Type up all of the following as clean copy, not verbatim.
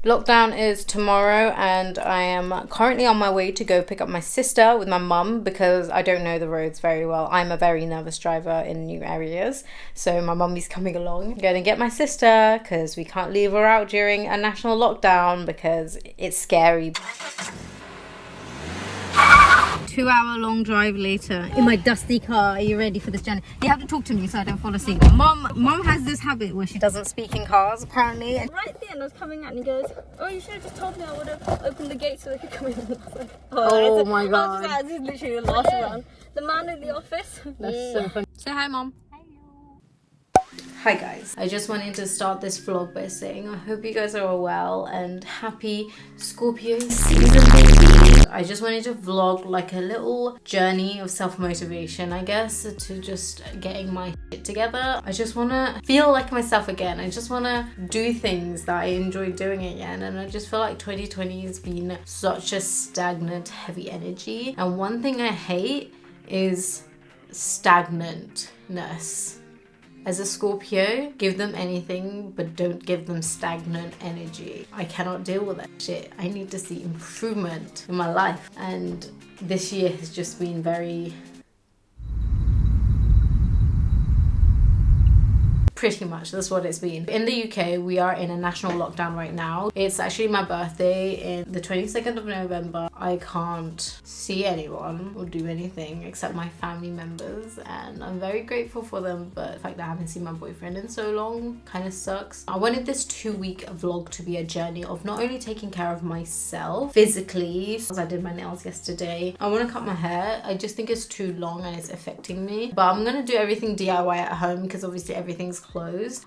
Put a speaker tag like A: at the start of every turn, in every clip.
A: Lockdown is tomorrow and I am currently on my way to go pick up my sister with my mum because I don't know the roads very well. I'm a very nervous driver in new areas, so my mummy's coming along. I'm gonna get my sister because we can't leave her out during a national lockdown because it's scary. 2-hour long drive later in my dusty car. Are you ready for this journey? You have to talk to me so I don't fall asleep. Mom has this habit where she doesn't speak in cars apparently.
B: Right at the end I was coming out and he goes, oh, you should have just told me, I would have opened the gate so they could come in. And I was like,
A: oh my god.
B: This is literally the last round. The man in the office.
A: That's so funny. Say hi, Mom. Hi guys, I just wanted to start this vlog by saying I hope you guys are all well and happy Scorpio season, baby. I just wanted to vlog like a little journey of self-motivation, I guess, to just getting my shit together. I just want to feel like myself again. I just want to do things that I enjoy doing again, and I just feel like 2020 has been such a stagnant, heavy energy, and one thing I hate is stagnantness. As a Scorpio, give them anything, but don't give them stagnant energy. I cannot deal with that shit. I need to see improvement in my life. And this year has just been very... Pretty much, that's what it's been. In the UK, we are in a national lockdown right now. It's actually my birthday in the 22nd of November. I can't see anyone or do anything except my family members, and I'm very grateful for them, but the fact that I haven't seen my boyfriend in so long kind of sucks. I wanted this 2-week vlog to be a journey of not only taking care of myself physically, as I did my nails yesterday. I want to cut my hair. I just think it's too long and it's affecting me, but I'm gonna do everything DIY at home because obviously everything's closed.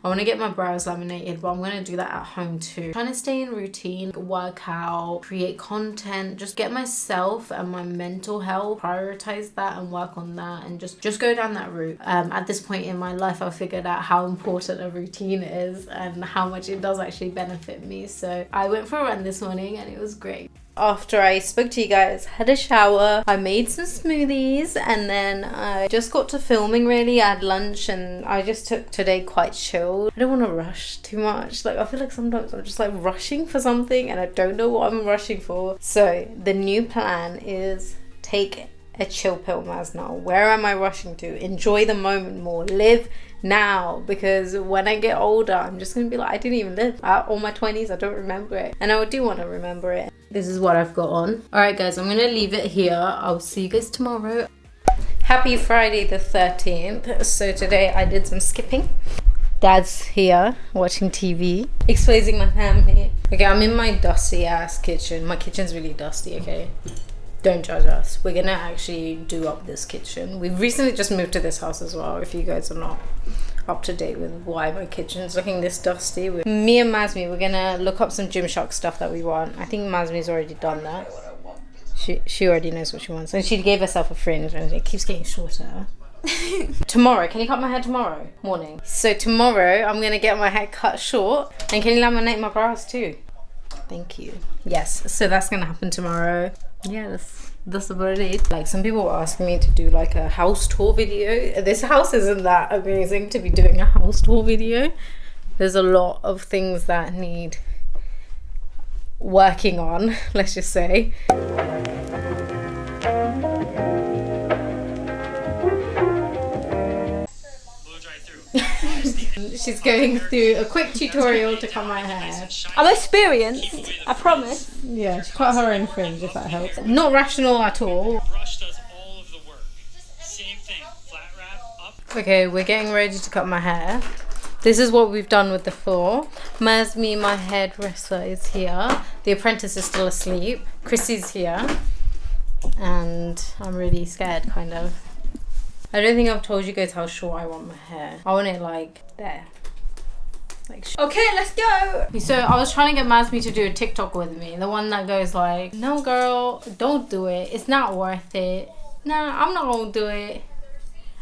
A: I want to get my brows laminated, but I'm going to do that at home too. Trying to stay in routine, work out, create content, just get myself and my mental health, prioritize that and work on that, and just go down that route. At this point in my life, I've figured out how important a routine is and how much it does actually benefit me. So I went for a run this morning and it was great. After I spoke to you guys, had a shower, I made some smoothies, and then I just got to filming really. I had lunch and I just took today quite chilled. I don't want to rush too much. Like, I feel like sometimes I'm just like rushing for something and I don't know what I'm rushing for. So the new plan is take a chill pill, Maz. Now, where am I rushing to? Enjoy the moment more. Live now, because when I get older, I'm just gonna be like, I didn't even live all my 20s. I don't remember it, and I do want to remember it. This is what I've got on. All right, guys, I'm gonna leave it here. I'll see you guys tomorrow. Happy Friday the 13th. So today I did some skipping. Dad's here watching TV, exposing my family. Okay, I'm in my dusty ass kitchen. My kitchen's really dusty, okay? Don't judge us. We're gonna actually do up this kitchen. We've recently just moved to this house as well, if you guys are not up to date with why my kitchen's looking this dusty. Me and Mazmi, we're gonna look up some Gymshark stuff that we want. I think Mazmi's already done that. She already knows what she wants, and she gave herself a fringe and it keeps getting shorter. Tomorrow, can you cut my hair tomorrow morning? So tomorrow I'm gonna get my hair cut short, and can you laminate my brows too? Thank you. Yes, so that's gonna happen tomorrow. Yeah, that's about it. Like, some people were asking me to do like a house tour video. This house isn't that amazing to be doing a house tour video. There's a lot of things that need working on, let's just say. She's going through a quick tutorial to cut my hair.
B: I'm experienced, I promise.
A: Yeah, she cut her own fringe, if that helps. Not rational at all.
C: Brush does all of the work. Same thing, flat wrap up.
A: Okay, we're getting ready to cut my hair. This is what we've done with the floor. Mazmi, my hairdresser, is here. The apprentice is still asleep. Chrissy's here. And I'm really scared, kind of. I don't think I've told you guys how short I want my hair. I want it like there. Like,
B: okay, let's go.
A: So I was trying to get Mazmi to do a TikTok with me. The one that goes like, no girl, don't do it. It's not worth it. Nah, I'm not gonna do it.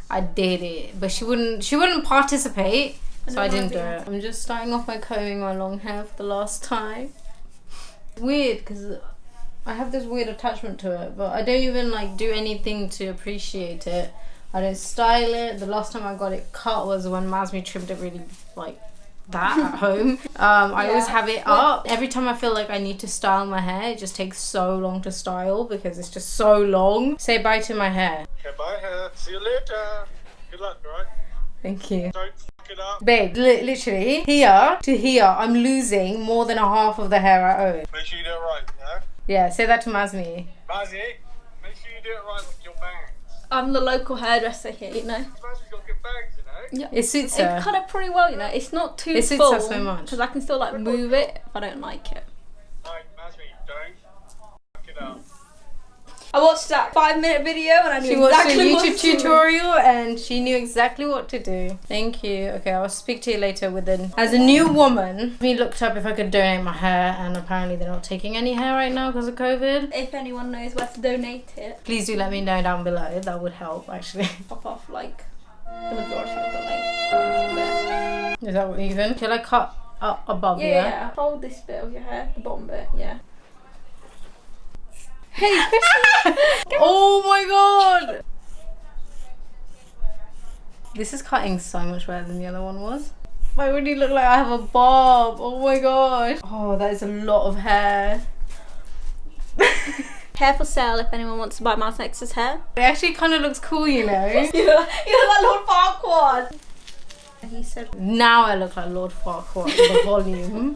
A: I did it, but she wouldn't participate, so I didn't do it. I'm just starting off by combing my long hair for the last time. It's weird because I have this weird attachment to it, but I don't even like do anything to appreciate it. I don't style it. The last time I got it cut was when Mazmi trimmed it really like that at home. I always have it up. Every time I feel like I need to style my hair, it just takes so long to style because it's just so long. Say bye to my hair.
D: Okay, bye hair. See you later. Good luck, right?
A: Thank you.
D: Don't fuck it up.
A: Babe, literally, here to here, I'm losing more than a half of the hair I own.
D: Make sure you do it right, yeah?
A: Yeah, say that to Mazmi.
D: Mazzy, make sure you do it right with your bangs.
B: I'm the local hairdresser here, you know.
D: Mazzy's got good bangs, you know?
B: Yeah.
A: It suits her.
B: It cut it pretty well, you know. It's not too
A: It suits
B: full
A: her so much.
B: because I can still like move it if I don't like it.
D: Right, Mazzy, don't fuck it up.
B: I watched that 5-minute video and I knew
A: She watched
B: exactly
A: a
B: what
A: YouTube
B: to do.
A: tutorial and she knew exactly what to do. Thank you. Okay, I'll speak to you later with as a new woman, we looked up if I could donate my hair and apparently they're not taking any hair right now because of COVID.
B: If anyone knows where to donate it,
A: Please do let me know down below. That would help actually.
B: pop off like the majority of the length.
A: Is that what even? Shall I cut up above
B: Yeah. Hold this bit of your hair, the bottom bit, yeah. Hey, Chrissy!
A: Oh my god! This is cutting so much better than the other one was. I already look like I have a bob. Oh my gosh. Oh, that is a lot of hair.
B: Hair for sale if anyone wants to buy my X's hair.
A: It actually kind of looks cool, you know.
B: You look like Lord Farquaad. He said,
A: Now I look like Lord Farquaad with the volume.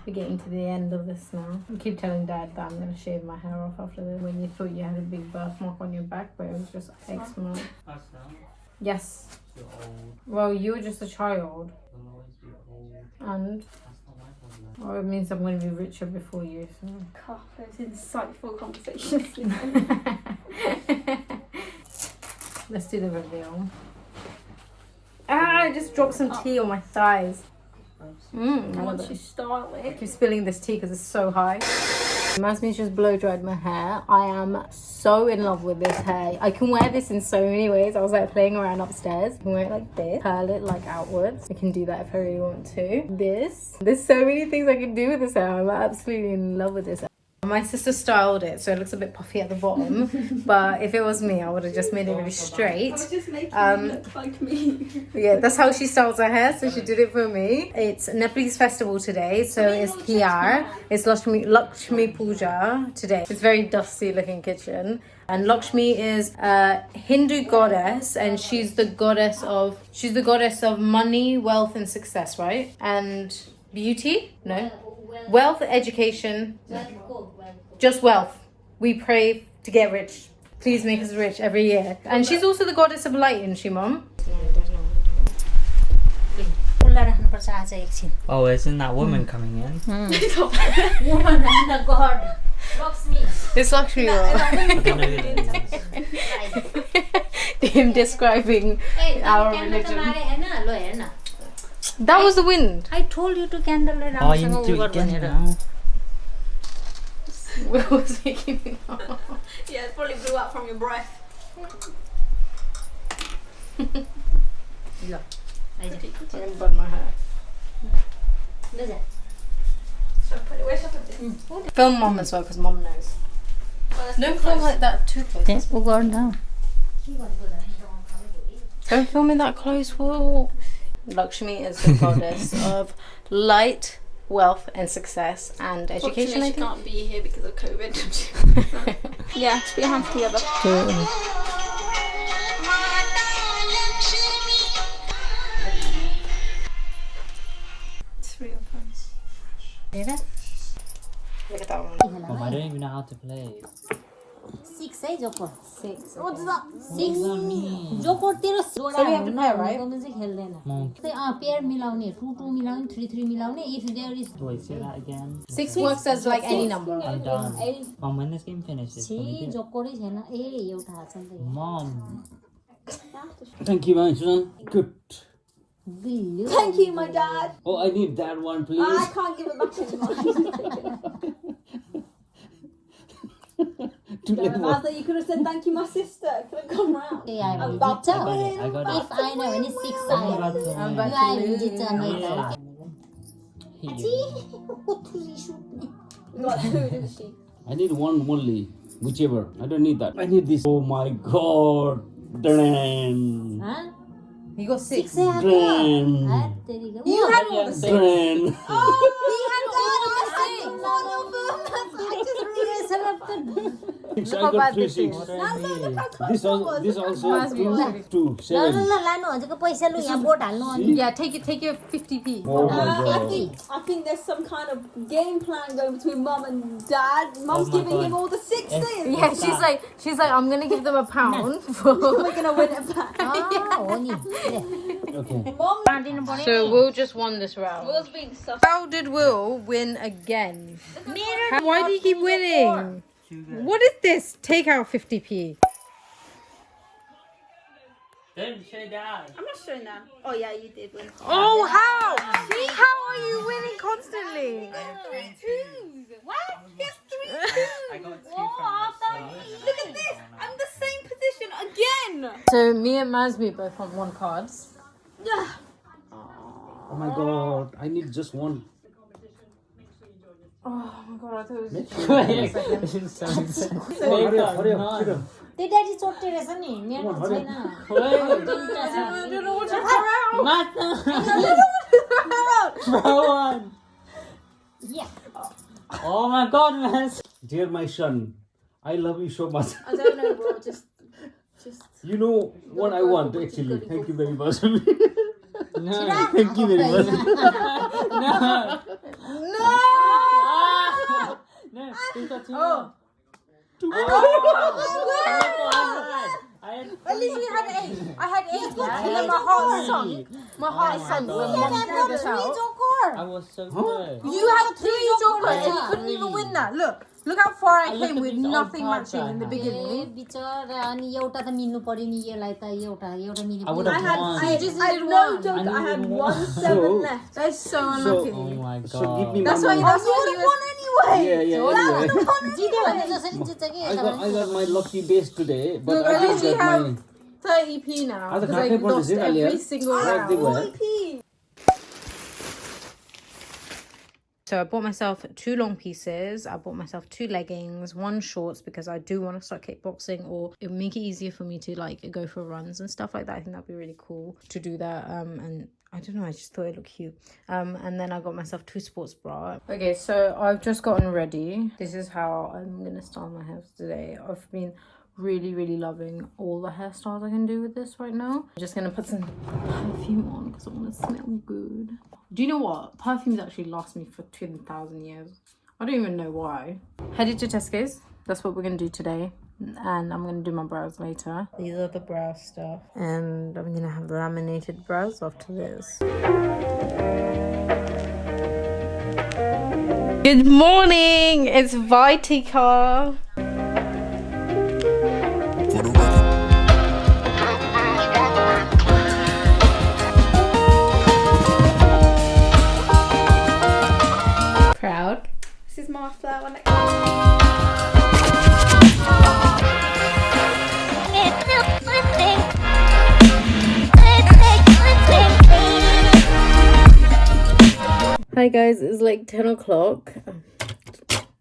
A: We're getting to the end of this now. I keep telling Dad that I'm going to shave my hair off after this. When you thought you had a big birthmark on your back, but it was just eczema. Yes.
C: You're old.
A: Well, you were just a child.
C: You'll always be old.
A: And
C: That's not my problem.
A: well, it means I'm going to be richer before you. So.
B: God, those insightful conversations.
A: Let's do the reveal. Ah, I just dropped some tea on my thighs.
B: Once you style
A: I
B: it.
A: keep spilling this tea because it's so high. Mazmi's just blow dried my hair. I am so in love with this hair. I can wear this in so many ways. I was like playing around upstairs. I can wear it like this, curl it like outwards. I can do that if I really want to. There's so many things I can do with this hair. I'm absolutely in love with this hair. My sister styled it so it looks a bit puffy at the bottom, but if it was me I would have just made it really straight.
B: I was just making it look like me.
A: Yeah, that's how she styles her hair, so she did it for me. It's Nepali Festival today, so it's Tihar. It's Lakshmi Puja today. It's a very dusty looking kitchen. And Lakshmi is a Hindu goddess, and she's the goddess of money, wealth and success, right? And beauty? No. Wealth, education, just wealth. We pray to get rich. Please make us rich every year. And she's also the goddess of light, isn't she, Mom?
C: Oh, isn't that woman coming in?
E: Woman and the god. Lakshmi.
A: It's Lakshmi.
C: I don't know who that is.
A: Him describing our religion. That was the wind.
E: I told you to candlelight.
C: Oh, you need to again now.
A: What was making me laugh?
B: Yeah, it probably blew out from your breath.
E: Look.
A: I'm gonna bud my hair.
B: Where's your
A: Film Mom as well, because Mom knows. No film like that too close.
E: Yes, we'll go down.
A: Don't film it that close, Will. Lakshmi is the goddess of light, wealth and success and education. I
B: She
A: think.
B: can't be here because of COVID. Yeah, just put your hands together. It's real fun.
A: Look at that one.
C: Mom, I don't even know how to play.
E: 6 है जोको 6
B: What's that?
E: 6 जोको तेरो
A: So we have to play, right?
E: जोको चाहिँ खेल्दैन
C: Mom,
E: त्यही pair मिलाउने 2 2 मिलाउने 3 3 मिलाउने if there is
C: wait, say that again.
A: 6 works as like any number.
C: I'm done. Mom, when this game finishes, can we
E: 6
C: get...
E: जोको नै छैन ए एउटा छ नि
C: Mom.
F: Thank you, my son. Good.
E: बिल्यो
B: Thank you, my dad.
F: Oh, I need that one,
B: I
F: please.
B: can't give it back anymore. Martha, you could have said thank you, my sister. Could have gone round.
E: ए आइ भने
B: about
E: जित्छ
C: I got it.
E: if I know भने 6 आयो
C: I'm about to-
E: यो आयो भने जित्छ नै त
B: We got two, didn't she?
F: I need one only. Whichever. I don't need that. I need this. Oh my god. Dren.
E: Huh?
A: You got 6.
E: There you go.
A: You had all the 6.
F: Dren.
A: He had all the 6.
E: One of them. I just realized some of them.
F: Six,
A: Look
F: I
A: how
F: got
A: bad
F: 3
A: this
F: 6.
A: is.
F: This also
A: Must be
F: 2
A: like-
F: 2
E: ल
F: 7.
E: ल ल लानु हजुरको पैसा लु यहाँ boat हाल्नु अनि
A: Yeah, take your 50p.
F: Oh my god.
B: I think there's some kind of game plan going between mum and dad. Mum's
G: Oh my
B: giving
G: God.
B: him all the 6s.
A: Yeah, she's like, I'm gonna give them £1 for.
B: We're gonna win it back.
E: हो नि
F: Okay.
B: Mum
E: बाँडिनु पर्यो
A: So Will just won this round.
B: was being sus.
A: How did Will win again? Why do you keep winning? What is this? Take out 50p.
G: Don't show that.
B: I'm not showing that. Oh yeah, you did win.
A: Oh, how? How are you winning constantly?
B: What? Yes, 3
G: I got 2 from this.
B: Look at this. I'm the same position again.
A: So me and Masmi both want 1 cards.
F: Oh my god. I need just one.
A: Oh my god, I thought it was.
G: This is so insane.
F: Hurry up, hurry up. Hurry up.
E: त्यो daddy चोट्टे रहेछ नि मेरो छैन
A: I don't know what to throw out.
G: Throw one.
E: Yeah.
G: Oh my god, man.
F: Dear my son, I love you so much.
B: I don't know, bro. Just.
F: You know what I want actually. Thank you very much.
G: No.
F: Thank you very much.
G: No.
A: No!
G: No. He's got 2
A: Oh.
G: more.
A: At least we had 8. I had 8, yeah? And then my heart sunk. My heart sunk when Mom threw this out.
G: I was so good.
A: You had 3 jokers and you couldn't even win that. Look how far I came with nothing matching in the
E: A
A: beginning.
E: बिचरा अनि एउटा त मिल्नु पर्यो नि यसलाई त एउटा मिल्नु
G: I would
E: पर्यो
G: have won.
A: You just
B: I
A: needed
B: no
A: 1.
B: joke. I had
G: needed
B: 1
F: So-
B: 7 left.
A: That's so
G: Oh
A: unlucky.
G: my god.
F: So give me
A: That's
F: my
A: why
F: money.
A: he was.
B: Won anyway.
F: Yeah, anyway.
E: जित्यो भने जसरी जित्छ कि
F: I got my lucky base today, but
A: Look,
F: I
A: at least
F: didn't
A: we
F: get
A: have
F: my...
A: 30p now.
F: Ada
A: Because I
F: khakai पर्दैछ
A: lost
F: है अलि
A: every
F: है?
A: single
F: Right, they
A: round.
F: were.
B: P.
A: So I bought myself 2 long pieces. I bought myself 2 leggings, 1 shorts because I do want to start kickboxing, or it would make it easier for me to like go for runs and stuff like that. I think that'd be really cool to do that. And I don't know, I just thought it looked cute. And then I got myself 2 sports bra. Okay, so I've just gotten ready. This is how I'm gonna style my hair today. I've been really loving all the hairstyles I can do with this right now. I'm just gonna put some perfume on because I want to smell good. Do you know what? Perfumes actually last me for 10,000 years. I don't even know why. Headed to Tesco's. That's what we're gonna do today. And I'm gonna do my brows later. These are the brow stuff. And I'm gonna have laminated brows after this. Good morning! It's Vitika. Proud.
B: This is my flower next.
A: Hi guys, it's like 10 o'clock.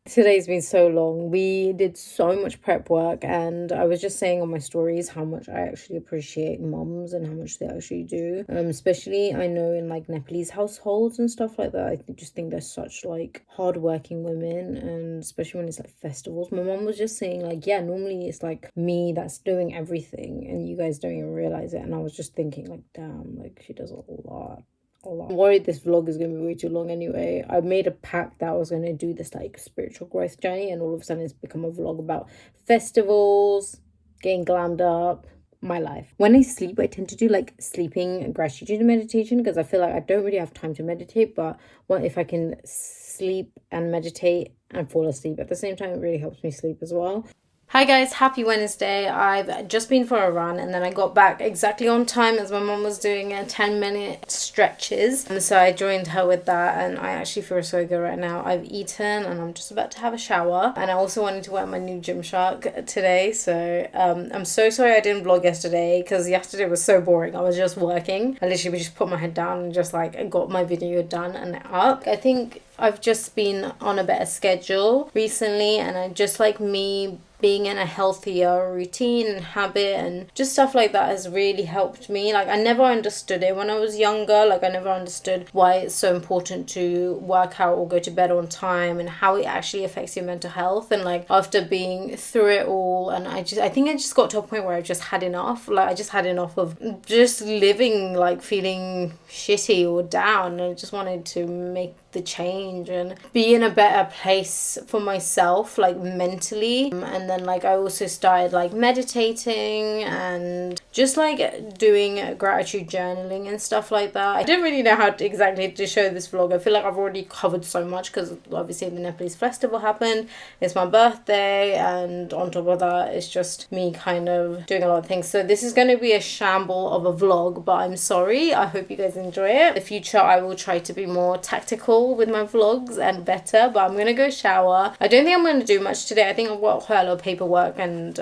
A: Today's been so long. We did so much prep work, and I was just saying on my stories how much I actually appreciate mums and how much they actually do. Especially I know in like Nepalese households and stuff like that. I just think they're such like hardworking women, and especially when it's like festivals. My mum was just saying like, yeah, normally it's like me that's doing everything and you guys don't even realize it. And I was just thinking like, damn, like she does a lot. I'm worried this vlog is going to be way too long anyway. I made a pact that I was going to do this like spiritual growth journey, and all of a sudden it's become a vlog about festivals, getting glammed up, my life. When I sleep, I tend to do like sleeping gratitude meditation because I feel like I don't really have time to meditate, but if I can sleep and meditate and fall asleep at the same time, it really helps me sleep as well. Hi guys, happy Wednesday. I've just been for a run and then I got back exactly on time as my mom was doing a 10-minute stretches. And so I joined her with that, and I actually feel so good right now. I've eaten and I'm just about to have a shower. And I also wanted to wear my new Gymshark today. So I'm so sorry I didn't vlog yesterday because yesterday was so boring. I was just working. I literally just put my head down and just like got my video done and up. I think I've just been on a better schedule recently, and I just like me being in a healthier routine and habit, and just stuff like that has really helped me. Like, I never understood it when I was younger. Like, I never understood why it's so important to work out or go to bed on time, and how it actually affects your mental health. And like, after being through it all, and I think I just got to a point where I just had enough. Like, I just had enough of just living like feeling shitty or down, and I just wanted to make the change and be in a better place for myself, like mentally. And then like I also started like meditating and just like doing gratitude journaling and stuff like that. I didn't really know how to exactly to show this vlog. I feel like I've already covered so much because obviously the Nepali Festival happened, it's my birthday, and on top of that it's just me kind of doing a lot of things. So this is going to be a shamble of a vlog, but I'm sorry. I hope you guys enjoy it. In the future I will try to be more tactical with my vlogs and better, but I'm gonna go shower. I don't think I'm gonna do much today. I think I've got quite a lot of paperwork and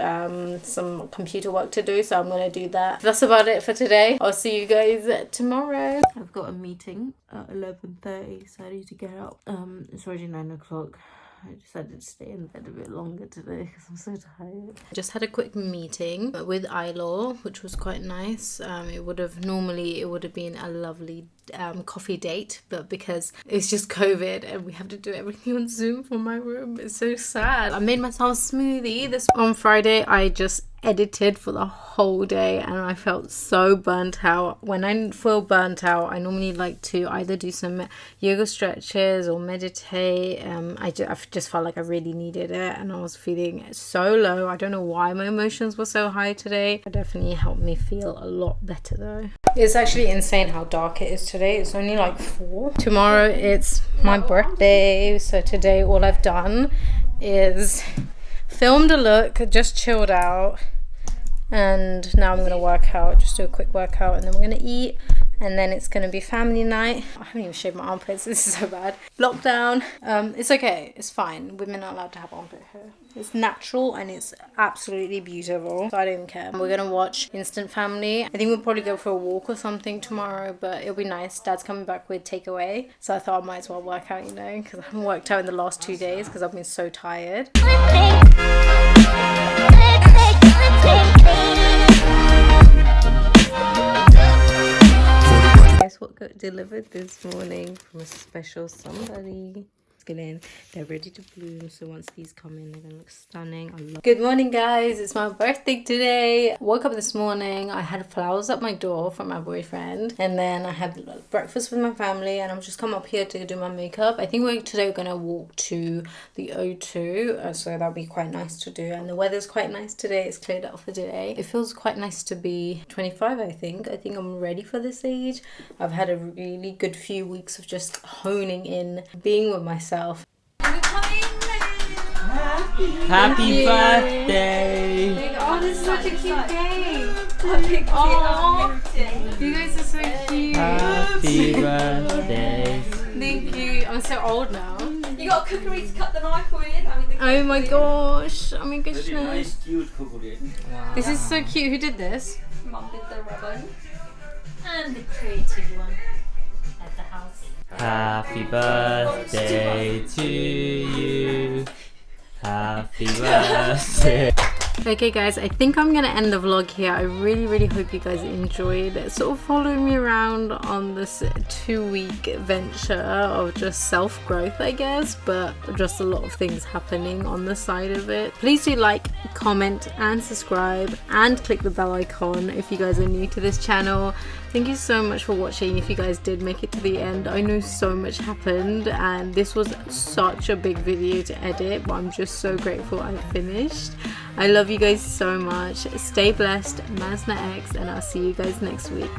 A: some computer work to do, so I'm gonna do that. That's about it for today. I'll see you guys tomorrow. I've got a meeting at 11:30, so I need to get up. It's already 9 o'clock. I decided to stay in bed a bit longer today because I'm so tired. I just had a quick meeting with Ilaw, which was quite nice. It would have been a lovely coffee date, but because it's just COVID and we have to do everything on Zoom from my room, it's so sad. I made myself a smoothie on Friday. I just edited for the whole day and I felt so burnt out. When I feel burnt out, I normally like to either do some yoga stretches or meditate. I just felt like I really needed it, and I was feeling so low. I don't know why my emotions were so high today. It definitely helped me feel a lot better though. It's actually insane how dark it is today. It's only like 4. Tomorrow it's my birthday, so today all I've done is filmed a look, just chilled out, and now I'm gonna work out, just do a quick workout, and then we're gonna eat, and then it's gonna be family night. I haven't even shaved my armpits. This is so bad. Lockdown. It's okay, it's fine. Women are allowed to have armpit hair. It's natural and it's absolutely beautiful, so I don't even care. We're gonna watch Instant Family. I think we'll probably go for a walk or something tomorrow, but it'll be nice. Dad's coming back with takeaway, so I thought I might as well work out, you know, because I haven't worked out in the last 2 days because I've been so tired. Guess what got delivered this morning from a special somebody. They're ready to bloom, so once these come in they're gonna look stunning. Good morning guys, it's my birthday today. Woke up this morning, I had flowers at my door from my boyfriend, and then I had breakfast with my family, and I'm just come up here to do my makeup. I think we're gonna walk to the O2, so that'll be quite nice to do, and the weather's quite nice today. It's cleared up for today. It feels quite nice to be 25. I think I'm ready for this age. I've had a really good few weeks of just honing in, being with myself.
G: Happy birthday!
A: Oh, this is such a cute cake. Oh, you guys are so cute.
G: Happy birthday!
A: Thank you. I'm so old now.
B: You got a cookery to cut the knife with.
A: Oh my gosh. Oh my goodness.
F: Nice, cute cookery.
G: Wow.
A: This is so cute. Who did this?
B: Mum did the ribbon.
E: And the creative one at the house.
G: Happy birthday to you. Happy birthday.
A: Okay guys, I think I'm gonna end the vlog here. I really hope you guys enjoyed sort of following me around on this 2-week venture of just self-growth, I guess, but just a lot of things happening on the side of it. Please do like, comment and subscribe, and click the bell icon if you guys are new to this channel. Thank you so much for watching. If you guys did make it to the end, I know so much happened and this was such a big video to edit, but I'm just so grateful I finished. I love you guys so much. Stay blessed, Masna X, and I'll see you guys next week.